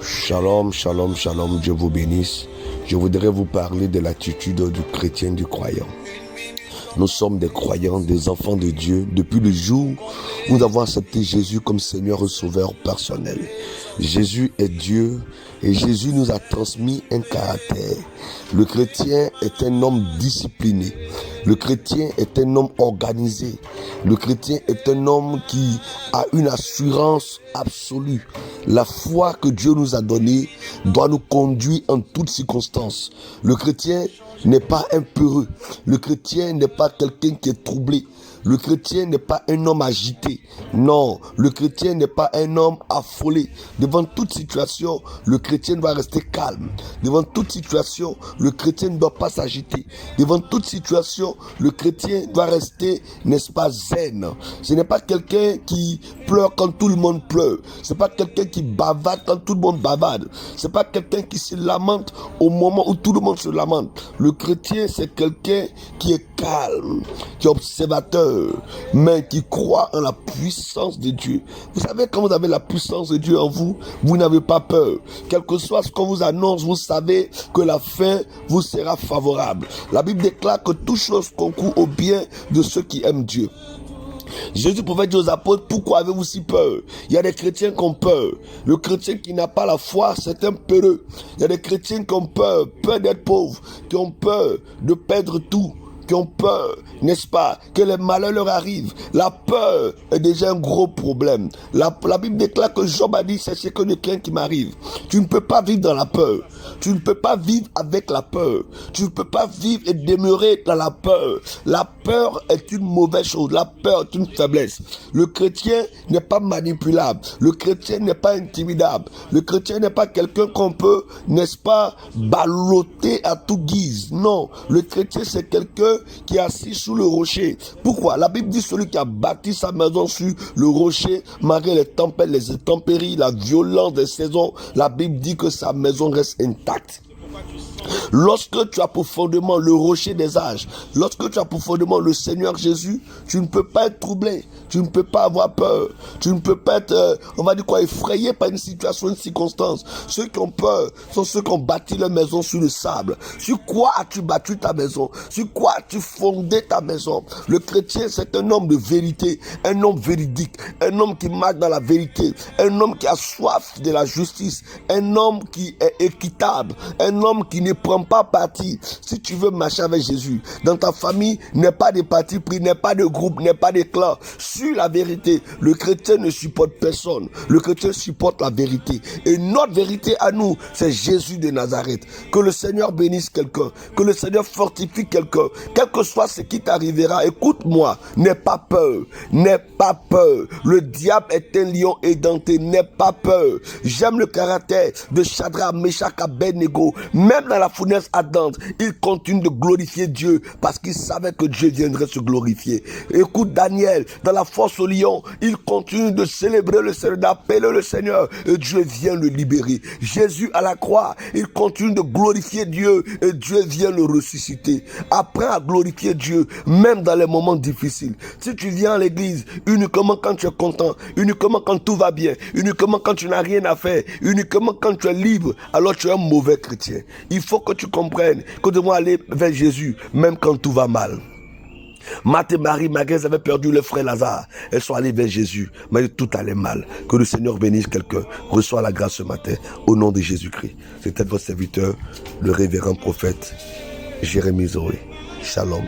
Shalom, shalom, shalom, Dieu vous bénisse. Je voudrais vous parler de l'attitude du chrétien, du croyant. Nous sommes des croyants, des enfants de Dieu, depuis le jour où nous avons accepté Jésus comme Seigneur et Sauveur personnel. Jésus est Dieu et Jésus nous a transmis un caractère. Le chrétien est un homme discipliné. Le chrétien est un homme organisé. Le chrétien est un homme qui a une assurance absolue. La foi que Dieu nous a donnée doit nous conduire en toutes circonstances. Le chrétien n'est pas un peureux. Le chrétien n'est pas quelqu'un qui est troublé. Le chrétien n'est pas un homme agité. Non, le chrétien n'est pas un homme affolé. Devant toute situation, le chrétien doit rester calme. Devant toute situation, le chrétien ne doit pas s'agiter. Devant toute situation, le chrétien doit rester, n'est-ce pas, zen. Ce n'est pas quelqu'un qui pleure quand tout le monde pleure. Ce n'est pas quelqu'un qui bavarde quand tout le monde bavarde. Ce n'est pas quelqu'un qui se lamente au moment où tout le monde se lamente. Le chrétien, c'est quelqu'un qui est calme, qui est observateur, mais qui croit en la puissance de Dieu. Vous savez, quand vous avez la puissance de Dieu en vous, vous n'avez pas peur. Quel que soit ce qu'on vous annonce, vous savez que la fin vous sera favorable. La Bible déclare que toute chose concourt au bien de ceux qui aiment Dieu. Jésus pouvait dire aux apôtres, pourquoi avez-vous si peur? Il y a des chrétiens qui ont peur. Le chrétien qui n'a pas la foi, c'est un peureux. Il y a des chrétiens qui ont peur d'être pauvres, qui ont peur de perdre tout, qui ont peur, n'est-ce pas, que les malheurs leur arrivent. La peur est déjà un gros problème. La Bible déclare que Job a dit, c'est ce que le craint qui m'arrive. Tu ne peux pas vivre dans la peur. Tu ne peux pas vivre avec la peur. Tu ne peux pas vivre et demeurer dans la peur. La peur est une mauvaise chose. La peur est une faiblesse. Le chrétien n'est pas manipulable. Le chrétien n'est pas intimidable. Le chrétien n'est pas quelqu'un qu'on peut, n'est-ce pas, balloter à tout guise. Non, le chrétien c'est quelqu'un qui est assis sous le rocher. Pourquoi? La Bible dit celui qui a bâti sa maison sur le rocher, malgré les tempêtes, les intempéries, la violence des saisons, la Bible dit que sa maison reste intacte. Lorsque tu as pour fondement le rocher des âges, lorsque tu as pour fondement le Seigneur Jésus, tu ne peux pas être troublé, tu ne peux pas avoir peur, tu ne peux pas être, effrayé par une situation, une circonstance. Ceux qui ont peur sont ceux qui ont bâti leur maison sur le sable. Sur quoi as-tu bâti ta maison? Sur quoi as-tu fondé ta maison? Le chrétien, c'est un homme de vérité, un homme véridique, un homme qui marche dans la vérité, un homme qui a soif de la justice, un homme qui est équitable, un homme qui ne prend pas parti. Si tu veux marcher avec Jésus, dans ta famille, n'est pas de parti pris, n'est pas de groupe, n'est pas de clan. Sur la vérité, le chrétien ne supporte personne. Le chrétien supporte la vérité. Et notre vérité à nous, c'est Jésus de Nazareth. Que le Seigneur bénisse quelqu'un, que le Seigneur fortifie quelqu'un. Quel que soit ce qui t'arrivera, écoute-moi, n'aie pas peur, n'aie pas peur. Le diable est un lion édenté, n'aie pas peur. J'aime le caractère de Shadrach, Meshach, Abednego. Même dans la fournaise ardente, il continue de glorifier Dieu parce qu'il savait que Dieu viendrait se glorifier. Écoute Daniel, dans la fosse au lion, il continue de célébrer le Seigneur, d'appeler le Seigneur et Dieu vient le libérer. Jésus à la croix, il continue de glorifier Dieu et Dieu vient le ressusciter. Apprends à glorifier Dieu, même dans les moments difficiles. Si tu viens à l'église uniquement quand tu es content, uniquement quand tout va bien, uniquement quand tu n'as rien à faire, uniquement quand tu es libre, alors tu es un mauvais chrétien. Il faut que tu comprennes que nous devons aller vers Jésus, même quand tout va mal. Marthe et Marie, malgré qu'elles avaient perdu leur frère Lazare, elles sont allées vers Jésus, mais tout allait mal. Que le Seigneur bénisse quelqu'un. Reçois la grâce ce matin, au nom de Jésus-Christ. C'était votre serviteur, le révérend prophète Jérémie Zoé. Shalom.